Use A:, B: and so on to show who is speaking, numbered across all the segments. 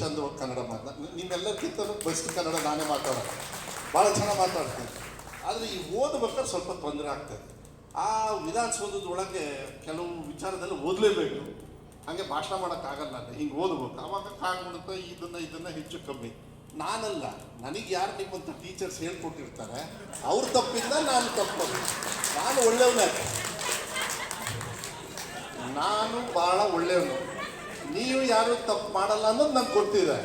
A: ಚಂದವಾಗಿ ಕನ್ನಡ ನಿಮ್ಮೆಲ್ಲರಿಗಿಂತ ಬೆಸ್ಟ್ ಕನ್ನಡ ನಾನೇ ಮಾತಾಡೋದು, ಭಾಳ ಚೆನ್ನಾಗಿ ಮಾತಾಡ್ತೀನಿ. ಆದರೆ ಈ ಓದ್ಬೇಕಾದ್ರೆ ಸ್ವಲ್ಪ ತೊಂದರೆ ಆಗ್ತದೆ. ಆ ವಿಧಾನಸೌಧದೊಳಗೆ ಕೆಲವು ವಿಚಾರದಲ್ಲಿ ಓದಲೇಬೇಕು, ಹಾಗೆ ಭಾಷಣ ಮಾಡೋಕ್ಕಾಗಲ್ಲ. ಹಿಂಗೆ ಓದ್ಬೇಕು, ಆವಾಗ ಕಾಗ್ಬಿಡುತ್ತೆ. ಇದನ್ನು ಹೆಚ್ಚು ಕಮ್ಮಿ ನಾನಲ್ಲ, ನನಗೆ ಯಾರು ನಿಮ್ಮಂಥ ಟೀಚರ್ಸ್ ಹೇಳ್ಕೊಟ್ಟಿರ್ತಾರೆ ಅವ್ರ ತಪ್ಪಿಂದ ನಾನು ತಪ್ಪದು. ನಾನು ಒಳ್ಳೆಯವನೇ, ನಾನು ಭಾಳ ಒಳ್ಳೆಯವನು. ನೀವು ಯಾರು ತಪ್ಪು ಮಾಡಲ್ಲ ಅನ್ನೋದು ನಂಗೆ ಗೊತ್ತಿದೆ.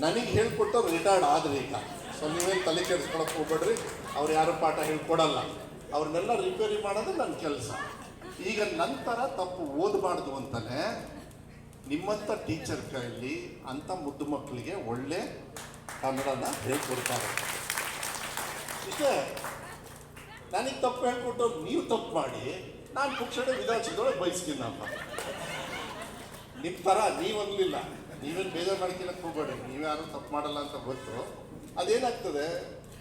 A: ನನಗೆ ಹೇಳ್ಕೊಟ್ಟವ್ರು ರಿಟೈರ್ಡ್ ಆದ್ರಿ ಈಗ. ಸೊ ನೀವೇನು ತಲೆ ಕೆಡಿಸ್ಕೊಳಕ್ಕೆ ಹೋಗ್ಬೇಡ್ರಿ, ಅವ್ರು ಯಾರು ಪಾಠ ಹೇಳ್ಕೊಡಲ್ಲ, ಅವ್ರನ್ನೆಲ್ಲ ರಿಪೇರಿ ಮಾಡೋದು ನನ್ನ ಕೆಲಸ. ಈಗ ನಂತರ ತಪ್ಪು ಓದಬಾರ್ದು ಅಂತಲೇ ನಿಮ್ಮಂಥ ಟೀಚರ್ ಕೈಯಲ್ಲಿ ಅಂಥ ಮುದ್ದು ಮಕ್ಕಳಿಗೆ ಒಳ್ಳೆ ಕನ್ನಡನ ಹೇಳ್ಕೊಡ್ತಾರೆ. ಇಷ್ಟೇ. ನನಗೆ ತಪ್ಪು ಹೇಳ್ಕೊಟ್ಟು ನೀವು ತಪ್ಪು ಮಾಡಿ ನಾನು ಪುಕ್ಷಣೆ ವಿಧಾನಸೌಧದೊಳಗೆ ಬಯಸ್ತೀನಪ್ಪ. ನಿಮ್ಮ ಥರ ನೀವನ್ನಲಿಲ್ಲ, ನೀವೇನು ಬೇಜಾರು ಮಾಡ್ಕೊಳಕ್ಕೆ ಹೋಗ್ಬೇಡಿ. ನೀವ್ಯಾರು ತಪ್ಪು ಮಾಡಲ್ಲ ಅಂತ ಗೊತ್ತು. ಅದೇನಾಗ್ತದೆ,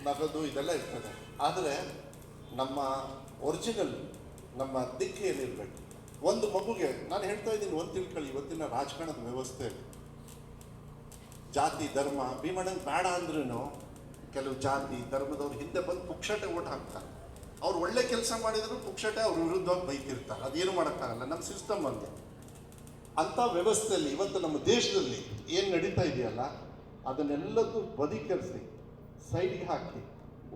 A: ನಗದು ಇದೆಲ್ಲ ಇರ್ತದೆ. ಆದರೆ ನಮ್ಮ ಒರಿಜಿನಲ್ ನಮ್ಮ ದಿಕ್ಕು ಏನಿರಬೇಕು. ಒಂದು ಮಗುಗೆ ನಾನು ಹೇಳ್ತಾ ಇದ್ದೀನಿ, ಒಂದು ತಿಳ್ಕೊಳ್ಳಿ, ಇವತ್ತಿನ ರಾಜಕಾರಣದ ವ್ಯವಸ್ಥೆ ಜಾತಿ ಧರ್ಮ ಭೀಮಣ್ಣಂಗೆ ಬೇಡ ಅಂದ್ರೂ ಕೆಲವು ಜಾತಿ ಧರ್ಮದವ್ರು ಹಿಂದೆ ಬಂದು ಪುಕ್ಷಟೆ ಓಟ್ ಹಾಕ್ತಾರೆ. ಅವ್ರು ಒಳ್ಳೆ ಕೆಲಸ ಮಾಡಿದ್ರು ಪುಕ್ಷಟೆ ಅವ್ರ ವಿರುದ್ಧವಾಗಿ ಬೈತಿರ್ತಾರೆ. ಅದೇನು ಮಾಡೋಕ್ಕಾಗಲ್ಲ, ನಮ್ಮ ಸಿಸ್ಟಮ್ ಹಂಗೆ. ಅಂಥ ವ್ಯವಸ್ಥೆಯಲ್ಲಿ ಇವತ್ತು ನಮ್ಮ ದೇಶದಲ್ಲಿ ಏನು ನಡೀತಾ ಇದೆಯಲ್ಲ, ಅದನ್ನೆಲ್ಲದೂ ಬದಿಕರಿಸಿ ಸೈಡ್ಗೆ ಹಾಕಿ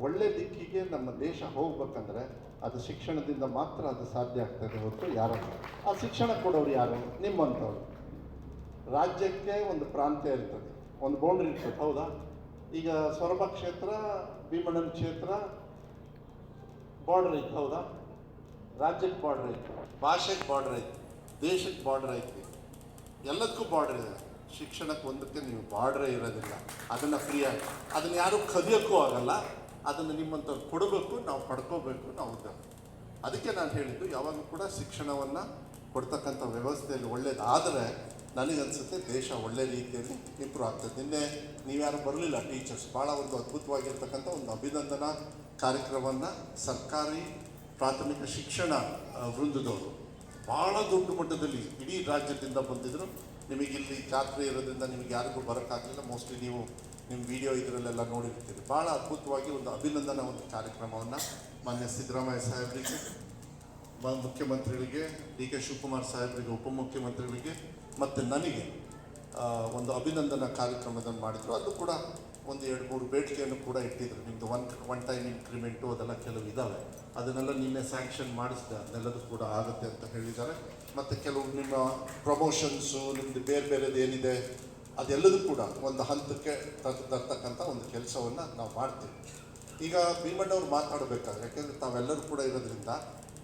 A: ಒಳ್ಳೆ ದಿಕ್ಕಿಗೆ ನಮ್ಮ ದೇಶ ಹೋಗ್ಬೇಕಂದ್ರೆ ಅದು ಶಿಕ್ಷಣದಿಂದ ಮಾತ್ರ ಅದು ಸಾಧ್ಯ ಆಗ್ತದೆ ಹೊರತು ಯಾರಲ್ಲ. ಆ ಶಿಕ್ಷಣ ಕೊಡೋರು ಯಾರು? ನಿಮ್ಮಂಥವ್ರು. ರಾಜ್ಯಕ್ಕೆ ಒಂದು ಪ್ರಾಂತ್ಯ ಇರ್ತದೆ, ಒಂದು ಬೌಂಡ್ರಿ ಇರ್ತದೆ, ಹೌದಾ? ಈಗ ಸೊರಬ ಕ್ಷೇತ್ರ, ಭೀಮಣ್ಣನ ಕ್ಷೇತ್ರ ಬಾರ್ಡರ್ ಐತೆ, ಹೌದಾ? ರಾಜ್ಯಕ್ಕೆ ಬಾರ್ಡರ್ ಐತೆ, ಭಾಷೆಗೆ ಬಾರ್ಡರ್ ಐತೆ, ದೇಶಕ್ಕೆ ಬಾರ್ಡರ್ ಐತಿ, ಎಲ್ಲದಕ್ಕೂ ಬಾರ್ಡರ್ ಇದೆ. ಶಿಕ್ಷಣಕ್ಕೆ ಒಂದಕ್ಕೆ ನೀವು ಬಾರ್ಡ್ರೇ ಇರೋದಿಲ್ಲ. ಅದನ್ನು ಫ್ರೀಯಾಗಿ, ಅದನ್ನು ಯಾರೂ ಕದಿಯೋಕ್ಕೂ ಆಗಲ್ಲ. ಅದನ್ನು ನಿಮ್ಮಂಥವ್ರು ಕೊಡಬೇಕು, ನಾವು ಪಡ್ಕೋಬೇಕು. ನಾವು ಅದಕ್ಕೆ ನಾನು ಹೇಳಿದ್ದು, ಯಾವಾಗಲೂ ಕೂಡ ಶಿಕ್ಷಣವನ್ನು ಕೊಡ್ತಕ್ಕಂಥ ವ್ಯವಸ್ಥೆಯಲ್ಲಿ ಒಳ್ಳೇದಾದರೆ ನನಗನ್ಸುತ್ತೆ ದೇಶ ಒಳ್ಳೆ ರೀತಿಯಲ್ಲಿ ಇಂಪ್ರೂವ್ ಆಗ್ತದೆ. ನಿನ್ನೆ ನೀವ್ಯಾರು ಬರಲಿಲ್ಲ ಟೀಚರ್ಸ್, ಭಾಳ ಒಂದು ಅದ್ಭುತವಾಗಿರ್ತಕ್ಕಂಥ ಒಂದು ಅಭಿನಂದನಾ ಕಾರ್ಯಕ್ರಮವನ್ನು ಸರ್ಕಾರಿ ಪ್ರಾಥಮಿಕ ಶಿಕ್ಷಣ ವೃಂದದವರು ಭಾಳ ದೊಡ್ಡ ಮಟ್ಟದಲ್ಲಿ ಇಡೀ ರಾಜ್ಯದಿಂದ ಬಂದಿದ್ದರು. ನಿಮಗಿಲ್ಲಿ ಜಾತ್ರೆ ಇರೋದ್ರಿಂದ ನಿಮಗೆ ಯಾರಿಗೂ ಬರೋಕ್ಕಾಗಲಿಲ್ಲ. ಮೋಸ್ಟ್ಲಿ ನೀವು ನಿಮ್ಮ ವಿಡಿಯೋ ಇದರಲ್ಲೆಲ್ಲ ನೋಡಿರ್ತೀರಿ. ಭಾಳ ಅದ್ಭುತವಾಗಿ ಒಂದು ಅಭಿನಂದನಾ ಒಂದು ಕಾರ್ಯಕ್ರಮವನ್ನು ಮಾನ್ಯ ಸಿದ್ದರಾಮಯ್ಯ ಸಾಹೇಬರಿಗೆ, ಮುಖ್ಯಮಂತ್ರಿಗಳಿಗೆ, ಡಿ ಕೆ ಶಿವಕುಮಾರ್ ಸಾಹೇಬರಿಗೆ, ಉಪಮುಖ್ಯಮಂತ್ರಿಗಳಿಗೆ ಮತ್ತು ನನಗೆ ಒಂದು ಅಭಿನಂದನಾ ಕಾರ್ಯಕ್ರಮದಲ್ಲಿ ಮಾಡಿದರು. ಅದು ಕೂಡ ಒಂದು 2-3 ಬೇಡಿಕೆಯನ್ನು ಕೂಡ ಇಟ್ಟಿದ್ರು. ನಿಮ್ಮದು ಒನ್ ಟೈಮ್ ಇನ್ಕ್ರಿಮೆಂಟು ಅದೆಲ್ಲ ಕೆಲವು ಇದ್ದಾವೆ, ಅದನ್ನೆಲ್ಲ ನಿನ್ನೆ ಸ್ಯಾಂಕ್ಷನ್ ಮಾಡಿಸಿದೆ. ಅದನ್ನೆಲ್ಲದೂ ಕೂಡ ಆಗುತ್ತೆ ಅಂತ ಹೇಳಿದ್ದಾರೆ. ಮತ್ತು ಕೆಲವು ನಿಮ್ಮ ಪ್ರಮೋಷನ್ಸು, ನಿಮ್ಮದು ಬೇರೆದು ಏನಿದೆ ಅದೆಲ್ಲದೂ ಕೂಡ ಒಂದು ಹಂತಕ್ಕೆ ತರ್ತಕ್ಕಂಥ ಒಂದು ಕೆಲಸವನ್ನು ನಾವು ಮಾಡ್ತೀವಿ. ಈಗ ಭೀಮಣ್ಣವ್ರು ಮಾತಾಡಬೇಕಾದ್ರೆ, ಯಾಕೆಂದರೆ ತಾವೆಲ್ಲರೂ ಕೂಡ ಇರೋದ್ರಿಂದ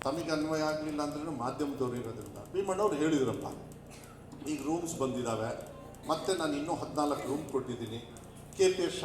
A: ತಮಗೆ ಅನ್ವಯ ಆಗಲಿಲ್ಲ ಅಂದ್ರೂ ಮಾಧ್ಯಮದವ್ರು ಇರೋದ್ರಿಂದ ಭೀಮಣ್ಣವ್ರು ಹೇಳಿದ್ರಪ್ಪ, ಈಗ ರೂಮ್ಸ್ ಬಂದಿದ್ದಾವೆ, ಮತ್ತು ನಾನು ಇನ್ನೂ 14 ರೂಮ್ ಕೊಟ್ಟಿದ್ದೀನಿ. KPS